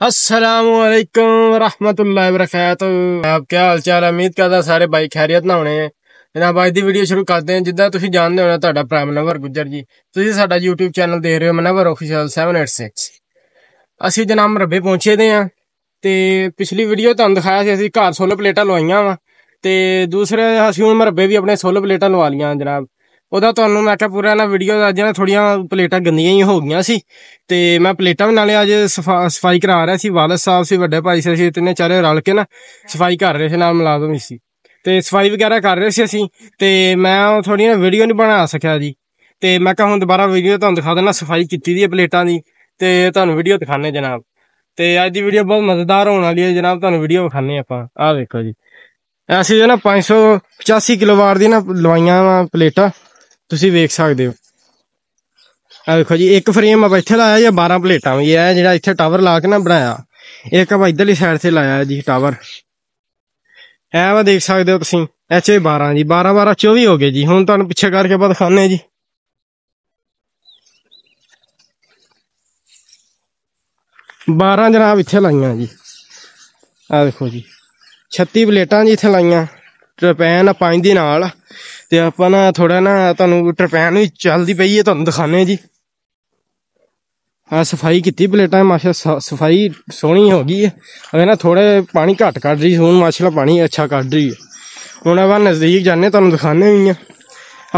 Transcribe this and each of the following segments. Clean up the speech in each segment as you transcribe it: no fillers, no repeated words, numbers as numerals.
अस्सलामुअलैकुम रहमतुल्लाहि वबरकातुहू। आप क्या हाल चाल है? उम्मीद करदा सारे भाई खैरियत ना होने। जनाब आज ਦੀ ਵੀਡੀਓ ਸ਼ੁਰੂ ਕਰਦੇ ਹਾਂ। ਜਿੱਦਾਂ ਤੁਸੀਂ ਜਾਣਦੇ ਹੋ ਨਾ, ਤੁਹਾਡਾ ਭਰਾ ਮਨਵਰ ਗੁੱਜਰ ਜੀ, ਤੁਸੀਂ ਸਾਡਾ YouTube ਚੈਨਲ ਦੇਖ ਰਹੇ ਹੋ ਮਨਵਰ ਆਫੀਸ਼ੀਅਲ 786। ਅਸੀਂ ਜਨਾਬ ਮਰਬੇ ਪਹੁੰਚੇ ਦੇ ਆ ਤੇ ਪਿਛਲੀ ਵੀਡੀਓ ਤੁਹਾਨੂੰ ਦਿਖਾਇਆ ਸੀ ਅਸੀਂ ਘਰ ਸੋਲਰ ਪਲੇਟਾਂ ਲਵਾਈਆਂ ਵਾ ਤੇ ਦੂਸਰੇ ਅਸੀਂ ਹੁਣ ਮਰਬੇ ਵੀ ਆਪਣੇ ਸੋਲਰ ਪਲੇਟਾਂ ਲਵਾ ਲੀਆਂ ਜਨਾਬ। ਉਹਦਾ ਤੁਹਾਨੂੰ ਮੈਂ ਕਿਹਾ ਪੂਰਾ ਨਾ ਵੀਡੀਓ ਦਾ ਅੱਜ ਨਾ ਥੋੜੀਆਂ ਪਲੇਟਾਂ ਗੰਦੀਆਂ ਹੀ ਹੋ ਗਈਆਂ ਸੀ ਤੇ ਮੈਂ ਪਲੇਟਾਂ ਵੀ ਨਾਲੇ ਅੱਜ ਸਫਾਈ ਕਰਾ ਰਿਹਾ ਸੀ। ਵਾਲਦ ਸਾਹਿਬ ਸੀ, ਵੱਡੇ ਭਾਈ ਸੀ, ਅਸੀਂ ਤਿੰਨੇ ਚਾਰੇ ਰਲ ਕੇ ਨਾ ਸਫਾਈ ਕਰ ਰਹੇ ਸੀ, ਨਾਲ ਮੁਲਾਜ਼ਮ ਵੀ ਸੀ ਤੇ ਸਫਾਈ ਵਗੈਰਾ ਕਰ ਰਹੇ ਸੀ ਅਸੀਂ। ਤੇ ਮੈਂ ਥੋੜੀ ਨਾ ਵੀਡੀਓ ਨਹੀਂ ਬਣਾ ਸਕਿਆ ਜੀ ਤੇ ਮੈਂ ਕਿਹਾ ਹੁਣ ਦੁਬਾਰਾ ਵੀਡੀਓ ਤੁਹਾਨੂੰ ਦਿਖਾ ਦੇਣਾ। ਸਫਾਈ ਕੀਤੀ ਦੀ ਹੈ ਪਲੇਟਾਂ ਦੀ ਤੇ ਤੁਹਾਨੂੰ ਵੀਡੀਓ ਦਿਖਾਣੇ ਜਨਾਬ। ਤੇ ਅੱਜ ਦੀ ਵੀਡੀਓ ਬਹੁਤ ਮਜ਼ੇਦਾਰ ਹੋਣ ਵਾਲੀ ਹੈ ਜਨਾਬ, ਤੁਹਾਨੂੰ ਵੀਡੀਓ ਵਿਖਾਣੇ ਆਪਾਂ। ਆਹ ਵੇਖੋ ਜੀ, ਅਸੀਂ ਜੋ ਨਾ 585 ਕਿਲੋਵਾਟ ਦੀ ਨਾ ਲਵਾਈਆਂ ਵਾ ਪਲੇਟਾਂ, ਤੁਸੀਂ ਵੇਖ ਸਕਦੇ ਹੋ। ਆ ਵੇਖੋ ਜੀ, ਇੱਕ ਫਰੇਮ ਆਪਾਂ ਇੱਥੇ ਲਾਇਆ ਜਾਂ 12 ਪਲੇਟਾਂ ਵੀ ਹੈ ਜਿਹੜਾ ਇੱਥੇ ਟਾਵਰ ਲਾ ਕੇ ਨਾ ਬਣਾਇਆ। ਇੱਕ ਆਪਾਂ ਇੱਧਰਲੀ ਸਾਈਡ ਤੇ ਲਾਇਆ ਜੀ ਟਾਵਰ, ਇਹ ਵਾ ਦੇਖ ਸਕਦੇ ਹੋ ਤੁਸੀਂ। ਐਚ 12 ਜੀ, 12 12 24 ਹੋ ਗਏ ਜੀ। ਹੁਣ ਤੁਹਾਨੂੰ ਪਿੱਛੇ ਕਰਕੇ ਆਪਾਂ ਦਿਖਾਉਂਦੇ ਜੀ। 12 ਜਨਾਬ ਇੱਥੇ ਲਾਈਆਂ ਜੀ। ਆ ਦੇਖੋ ਜੀ, 36 ਪਲੇਟਾਂ ਜੀ ਇੱਥੇ ਲਾਈਆਂ। ਟਰਪੈਨ 5 ਦੀ ਨਾਲ ਤੇ ਆਪਾਂ ਨਾ ਥੋੜਾ ਨਾ ਤੁਹਾਨੂੰ ਟਰਪੈਨ ਵੀ ਚੱਲਦੀ ਪਈ ਹੈ, ਤੁਹਾਨੂੰ ਦਿਖਾਣੇ ਜੀ। ਆ ਸਫਾਈ ਕੀਤੀ ਪਲੇਟਾਂ, ਮਾਸ਼ਾ ਸਫਾਈ ਸੋਹਣੀ ਹੋ ਗਈ ਹੈ। ਅਗੇ ਨਾ ਥੋੜੇ ਪਾਣੀ ਘੱਟ ਕੱਢ ਰਹੀ, ਹੁਣ ਮਾਸ਼ਾਅੱਲਾ ਪਾਣੀ ਅੱਛਾ ਕੱਢ ਰਹੀ ਹੈ। ਹੁਣ ਆਪਾਂ ਨਜ਼ਦੀਕ ਜਾਂਦੇ, ਤੁਹਾਨੂੰ ਦਿਖਾਣੇ ਵੀ ਆ।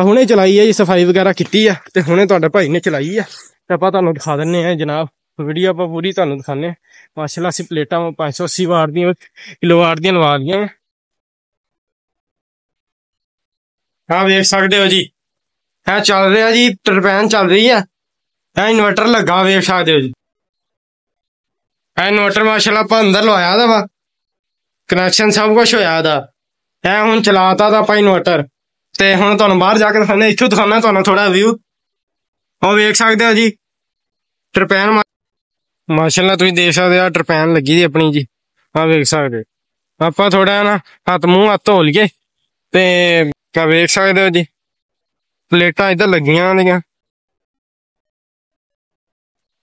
ਹੁਣੇ ਚਲਾਈ ਹੈ ਜੀ, ਸਫਾਈ ਵਗੈਰਾ ਕੀਤੀ ਆ ਤੇ ਹੁਣੇ ਤੁਹਾਡੇ ਭਾਈ ਨੇ ਚਲਾਈ ਆ ਤੇ ਆਪਾਂ ਤੁਹਾਨੂੰ ਦਿਖਾ ਦਿੰਦੇ ਆ ਜਨਾਬ। ਵੀਡੀਓ ਆਪਾਂ ਪੂਰੀ ਤੁਹਾਨੂੰ ਦਿਖਾਣੇ। ਮਾਸ਼ਾਅੱਲਾ ਅਸੀਂ ਪਲੇਟਾਂ 580 ਵਾਟ ਦੀਆਂ ਕਿਲੋਵਾਟ ਦੀਆਂ ਲਵਾ ਲਈਆਂ। ਹਾਂ ਵੇਖ ਸਕਦੇ ਹੋ ਜੀ, ਇਹ ਚੱਲ ਰਿਹਾ ਜੀ, ਟਰਬੈਨ ਚੱਲ ਰਹੀ ਹੈ। ਇਹ ਇਨਵਰਟਰ ਲੱਗਾ, ਵੇਖ ਸਕਦੇ ਹੋ ਜੀ। ਇਹ ਇਨਵਰਟਰ ਮਾਸ਼ਾਅੱਲਾ ਆਪਾਂ ਅੰਦਰ ਲਵਾਇਆ ਦਾ ਵਾ, ਕਨੈਕਸ਼ਨ ਸਭ ਕੁਛ ਹੋਇਆ ਇਹਦਾ। ਇਹ ਹੁਣ ਚਲਾਤਾ ਦਾ ਆਪਾਂ ਇਨਵਰਟਰ ਤੇ ਹੁਣ ਤੁਹਾਨੂੰ ਬਾਹਰ ਜਾ ਕੇ ਦਿਖਾਉਂਦੇ, ਇੱਥੋਂ ਦਿਖਾਉਣਾ ਤੁਹਾਨੂੰ ਥੋੜਾ ਵਿਊ। ਉਹ ਵੇਖ ਸਕਦੇ ਹੋ ਜੀ ਟਰਪੈਨ, ਮਾਸ਼ਾਅੱਲਾ ਤੁਸੀਂ ਦੇਖ ਸਕਦੇ ਹੋ ਟਰਪੈਨ ਲੱਗੀ ਦੀ ਆਪਣੀ ਜੀ। ਆਹ ਵੇਖ ਸਕਦੇ ਆਪਾਂ ਥੋੜਾ ਨਾ ਮੂੰਹ ਹੱਥ ਧੋ ਲਈਏ ਤੇ ਕਿਆ ਵੇਖ ਸਕਦੇ ਹੋ ਜੀ, ਪਲੇਟਾਂ ਇੱਧਰ ਲੱਗੀਆਂ ਹੁੰਦੀਆਂ।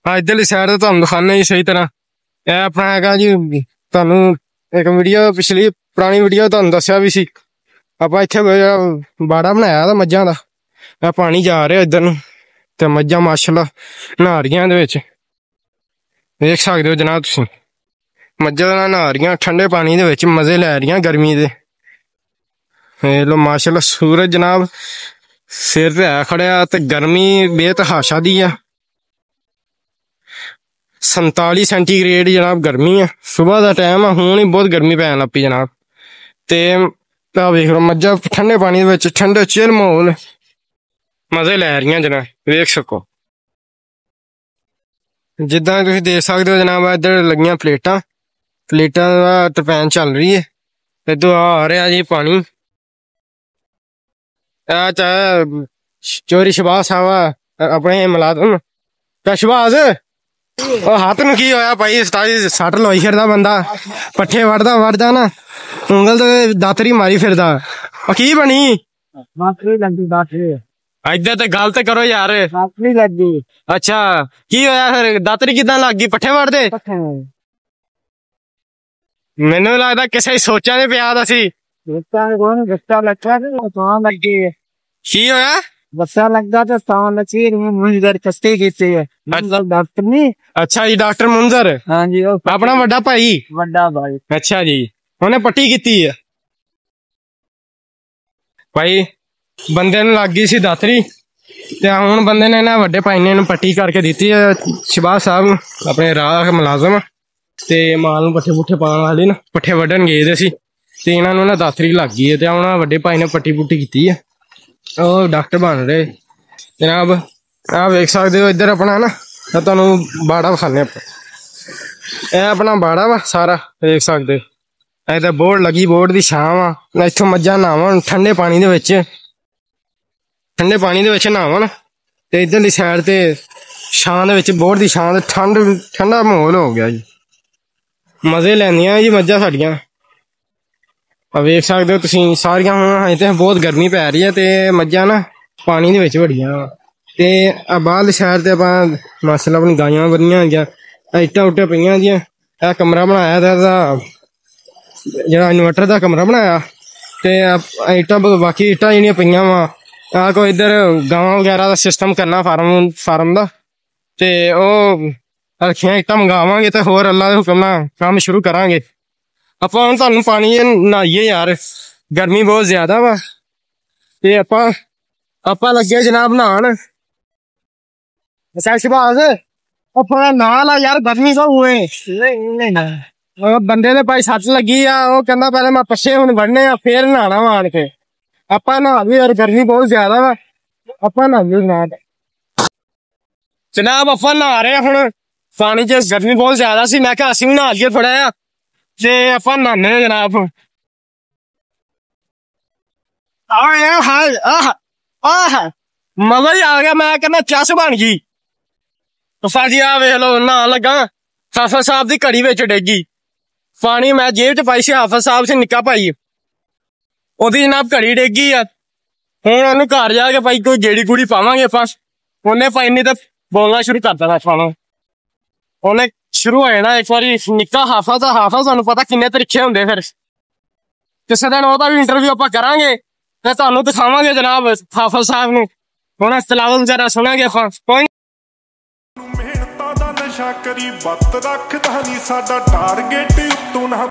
ਆ ਇੱਧਰਲੀ ਸਾਈਡ ਤੇ ਤੁਹਾਨੂੰ ਦਿਖਾਉਂਦੇ ਜੀ ਸਹੀ ਤਰ੍ਹਾਂ। ਇਹ ਆਪਣਾ ਹੈਗਾ ਜੀ, ਤੁਹਾਨੂੰ ਇੱਕ ਵੀਡੀਓ ਪਿਛਲੀ ਪੁਰਾਣੀ ਵੀਡੀਓ ਤੁਹਾਨੂੰ ਦੱਸਿਆ ਵੀ ਸੀ, ਆਪਾਂ ਇੱਥੇ ਬਾੜਾ ਬਣਾਇਆ ਦਾ ਮੱਝਾਂ ਦਾ। ਇਹ ਪਾਣੀ ਜਾ ਰਿਹਾ ਇੱਧਰ ਨੂੰ ਤੇ ਮੱਝਾਂ ਮਾਸ਼ਾਅੱਲਾ ਨਹਾ ਰਹੀਆਂ ਇਹਦੇ ਵਿੱਚ, ਵੇਖ ਸਕਦੇ ਹੋ ਜਨਾਬ ਤੁਸੀਂ। ਮੱਝਾਂ ਨਹਾ ਰਹੀਆਂ ਠੰਡੇ ਪਾਣੀ ਦੇ ਵਿੱਚ, ਮਜ਼ੇ ਲੈ ਰਹੀਆਂ ਗਰਮੀ ਦੇ। ਲੋ ਮਾਸ਼ਾਅੱਲਾ ਸੂਰਜ ਜਨਾਬ ਸਿਰ ਤੇ ਆ ਖੜਿਆ ਤੇ ਗਰਮੀ ਬੇਤਹਾਸ਼ਾ ਦੀ ਆ। 47 ਸੈਂਟੀਗ੍ਰੇਡ ਜਨਾਬ ਗਰਮੀ ਆ। ਸੁਬਾਹ ਦਾ ਟਾਈਮ ਆ, ਹੁਣ ਹੀ ਬਹੁਤ ਗਰਮੀ ਪੈਣ ਲੱਗ ਪਈ ਜਨਾਬ। ਤੇ ਆ ਵੇਖ ਲਓ ਮੱਝਾਂ ਠੰਡੇ ਪਾਣੀ ਦੇ ਵਿੱਚ, ਠੰਡੇ ਚਿਲ ਮਾਹੌਲ, ਮਜ਼ੇ ਲੈ ਰਹੀਆਂ ਜਨਾਬ, ਵੇਖ ਸਕੋ। ਜਿੱਦਾਂ ਤੁਸੀਂ ਦੇਖ ਸਕਦੇ ਹੋ ਜਨਾਬ, ਇੱਧਰ ਲੱਗੀਆਂ ਪਲੇਟਾਂ ਦਾ ਟਰਪੈਨ ਚੱਲ ਰਹੀ ਹੈ। ਇੱਧਰ ਆ ਰਿਹਾ ਜੀ ਪਾਣੀ। ਚੋਰੀ ਸ਼ਬਾਜ਼ ਸਾਹਿਬ ਆਪਣੇ ਮੁਲਾਜ਼ਮ ਸ਼ਬਾਜ਼, ਉਹ ਹੱਥ ਨੂੰ ਕੀ ਹੋਇਆ ਭਾਈ? ਸੱਟ ਲਵਾਈ ਫਿਰਦਾ ਬੰਦਾ, ਪੱਠੇ ਵੜਦਾ ਨਾ ਉਂਗਲ ਤੇ ਦਾਤਰੀ ਮਾਰੀ ਫਿਰਦਾ। ਉਹ ਕੀ ਬਣੀ? ਇੱਧਰ ਤੇ ਗੱਲ ਤੇ ਕਰੋ ਯਾਰ। ਲੱਗੀ ਅੱਛਾ, ਕੀ ਹੋਇਆ ਫਿਰ? ਦਾਤਰੀ ਕਿੱਦਾਂ ਲੱਗ ਗਈ? ਪੱਠੇ ਵੜਦੇ? ਮੈਨੂੰ ਲੱਗਦਾ ਕਿਸੇ ਸੋਚਾਂ ਦੇ ਪਿਆ ਦਾ ਸੀ। ਕੀ ਹੋਇਆ? ਬੱਸਾਂ ਲੱਗਦਾ ਤੇ ਤਾਂ ਲੱਗੀ ਮੁੰਜ਼ਰ ਕਸਤੀ ਕੀਤੀ ਹੈ। ਡਾਕਟਰ ਨਹੀਂ? ਅੱਛਾ ਜੀ, ਡਾਕਟਰ ਮੁੰਜ਼ਰ। ਹਾਂਜੀ, ਆਪਣਾ ਵੱਡਾ ਭਾਈ। ਵੱਡਾ ਭਾਈ, ਅੱਛਾ ਜੀ। ਉਹਨੇ ਪੱਟੀ ਕੀਤੀ ਹੈ ਭਾਈ, ਬੰਦੇ ਨੂੰ ਲੱਗ ਗਈ ਸੀ ਦਾਤਰੀ ਤੇ ਹੁਣ ਬੰਦੇ ਨੇ ਨਾ ਵੱਡੇ ਭਾਈ ਨੇ ਇਹਨੂੰ ਪੱਟੀ ਕਰਕੇ ਦਿੱਤੀ ਹੈ। ਸ਼ਬਾਜ਼ ਸਾਹਿਬ ਆਪਣੇ ਰਾਹ ਮੁਲਾਜ਼ਮ ਤੇ ਮਾਲ ਨੂੰ ਪੱਠੇ ਪੁੱਠੇ ਪਾਉਣ ਵਾਲੇ ਨਾ, ਪੱਠੇ ਵੱਢਣ ਗਏ ਦੇ ਸੀ ਤੇ ਇਹਨਾਂ ਨੂੰ ਨਾ ਦਾਤਰੀ ਲੱਗ ਗਈ ਹੈ ਤੇ ਹੁਣ ਵੱਡੇ ਭਾਈ ਨੇ ਪੱਟੀ ਪੁੱਟੀ ਕੀਤੀ ਹੈ। ਉਹ ਡਾਕਟਰ ਬਣ ਰਹੇ ਜਨਾਬ। ਆਹ ਵੇਖ ਸਕਦੇ ਹੋ ਇੱਧਰ ਆਪਣਾ ਨਾ, ਤੁਹਾਨੂੰ ਬਾੜਾ ਵਿਖਾਉਂਦੇ ਆਪਾਂ। ਇਹ ਆਪਣਾ ਬਾੜਾ ਵਾ ਸਾਰਾ, ਵੇਖ ਸਕਦੇ ਹੋ। ਇਹਦਾ ਬੋਰਡ ਲੱਗੀ, ਬੋਰਡ ਦੀ ਛਾਂ ਵਾ। ਇੱਥੋਂ ਮੱਝਾਂ ਨਹਾਵਣ ਠੰਡੇ ਪਾਣੀ ਦੇ ਵਿੱਚ, ਨਹਾਵਣ ਤੇ ਇੱਧਰਲੀ ਸਾਈਡ ਤੇ ਛਾਂ ਦੇ ਵਿੱਚ, ਬੋਰਡ ਦੀ ਛਾਂ ਤੇ ਠੰਡਾ ਮਾਹੌਲ ਹੋ ਗਿਆ ਜੀ। ਮਜ਼ੇ ਲੈਂਦੀਆਂ ਜੀ ਮੱਝਾਂ ਸਾਡੀਆਂ। ਆ ਵੇਖ ਸਕਦੇ ਹੋ ਤੁਸੀਂ ਸਾਰੀਆਂ। ਹੁਣ ਹਜੇ ਤੇ ਬਹੁਤ ਗਰਮੀ ਪੈ ਰਹੀ ਹੈ ਤੇ ਮੱਝਾਂ ਨਾ ਪਾਣੀ ਦੇ ਵਿੱਚ ਵੜੀਆਂ ਤੇ ਆ ਬਾਹਰਲੀ ਸਾਈਡ ਤੇ ਆਪਾਂ ਮਾਸ਼ਾਅੱਲਾ ਆਪਣੀ ਗਾਈਆਂ ਬੰਨੀਆਂ ਹੋਈਆਂ, ਇੱਟਾਂ ਉੱਟਾਂ ਪਈਆਂ ਦੀਆਂ ਇਹ ਕਮਰਾ ਬਣਾਇਆ ਤੇ ਇਹਦਾ ਜਿਹੜਾ ਇਨਵਰਟਰ ਦਾ ਕਮਰਾ ਬਣਾਇਆ ਤੇ ਇੱਟਾਂ ਬਾਕੀ ਇੱਟਾਂ ਜਿਹੜੀਆਂ ਪਈਆਂ ਵਾ ਆ ਕੋਈ ਇੱਧਰ ਗਾਵਾਂ ਵਗੈਰਾ ਦਾ ਸਿਸਟਮ ਕਰਨਾ ਫਾਰਮ ਦਾ ਤੇ ਉਹ ਰੱਖੀਆਂ ਇੱਟਾਂ ਮੰਗਾਵਾਂਗੇ ਤੇ ਹੋਰ ਅੱਲਾ ਦੇ ਹੁਕਮ ਨਾਲ ਕੰਮ ਸ਼ੁਰੂ ਕਰਾਂਗੇ। ਆਪਾਂ ਹੁਣ ਤੁਹਾਨੂੰ ਪਾਣੀ ਨਹਾਈਏ ਯਾਰ, ਗਰਮੀ ਬਹੁਤ ਜ਼ਿਆਦਾ ਵਾ ਤੇ ਆਪਾਂ ਲੱਗੇ ਜਨਾਬ ਨਹਾਣ। ਸ਼ਹਿਬਾਜ਼ ਆਪਾਂ ਨਾਲ ਆ ਯਾਰ, ਗਰਮੀ ਤਾਂ ਹੋਏ ਬੰਦੇ ਦੇ ਭਾਈ ਸੱਟ ਲੱਗੀ ਆ, ਉਹ ਕਹਿੰਦਾ ਪਹਿਲੇ ਮੈਂ ਪੱਛੇ ਹੁਣ ਵੜਨੇ ਆ ਫੇਰ ਨਹਾਣਾ ਵਾ ਆਣ ਕੇ। ਆਪਾਂ ਨਹਾ ਵੀ ਯਾਰ, ਗਰਮੀ ਬਹੁਤ ਜ਼ਿਆਦਾ ਵਾ, ਆਪਾਂ ਨਹਾ ਵੀ ਜਨਾਬ ਆਪਾਂ ਨਹਾ ਰਹੇ ਹੁਣ ਪਾਣੀ ਚ। ਗਰਮੀ ਬਹੁਤ ਜ਼ਿਆਦਾ ਸੀ, ਮੈਂ ਕਿਹਾ ਅਸੀਂ ਵੀ ਨਹਾ ਲਈਏ ਥੋੜਾ ਜਿਹਾ ਤੇ ਆਪਾਂ ਨਹਾਨੇ ਜਨਾਬ। ਮਜ਼ਾ ਹੀ ਆ ਗਿਆ, ਮੈਂ ਕਹਿੰਦਾ ਚੱਸ ਬਣ ਗਈ। ਜੀ ਆ ਵੇਖ ਲੋ, ਨਹਾਣ ਲੱਗਾ ਹਾਫਿਜ਼ ਸਾਹਿਬ ਦੀ ਘੜੀ ਵਿੱਚ ਡੇਗੀ ਪਾਣੀ, ਮੈਂ ਜੇਬ ਚ ਪਾਈ ਸੀ। ਹਾਫਿਜ਼ ਸਾਹਿਬ ਸੀ ਨਿੱਕਾ ਭਾਈ, ਉਹਦੀ ਜਨਾਬ ਘੜੀ ਡੇਗੀ ਆ। ਹੁਣ ਉਹਨੂੰ ਘਰ ਜਾ ਕੇ ਭਾਈ ਕੋਈ ਗੇੜੀ ਗੂੜੀ ਪਾਵਾਂਗੇ ਆਪਾਂ। ਉਹਨੇ ਭਾਈ ਨਹੀਂ ਤਾਂ ਬੋਲਣਾ ਸ਼ੁਰੂ ਕਰ ਦੇਣਾ ਖਾਣਾ, ਉਹਨੇ ਸ਼ੁਰੂ ਹੋ ਜਾਣਾ ਇੱਕ ਵਾਰੀ। ਨਿੱਕਾ ਹਾਫਿਜ਼ ਤੁਹਾਨੂੰ ਪਤਾ ਕਿੰਨੇ ਤਰੀਕੇ ਹੁੰਦੇ। ਫਿਰ ਕਿਸੇ ਦਿਨ ਉਹਦਾ ਵੀ ਇੰਟਰਵਿਊ ਆਪਾਂ ਕਰਾਂਗੇ ਤੇ ਤੁਹਾਨੂੰ ਦਿਖਾਵਾਂਗੇ ਜਨਾਬ ਹਾਫਿਜ਼ ਸਾਹਿਬ ਨੂੰ। ਹੁਣ ਤਲਾਵਤ ਵਗੈਰਾ ਸੁਣਾਂਗੇ ਆਪਾਂ। ਕੋਈ ਮਿਹਨਤਾਂ ਦਾ ਨਸ਼ਾ ਕਰੀ ਬੱਤ ਰੱਖਦਾ ਨਹੀਂ, ਸਾਡਾ ਟਾਰਗੇਟ ਉੱਤੋਂ ਨਾ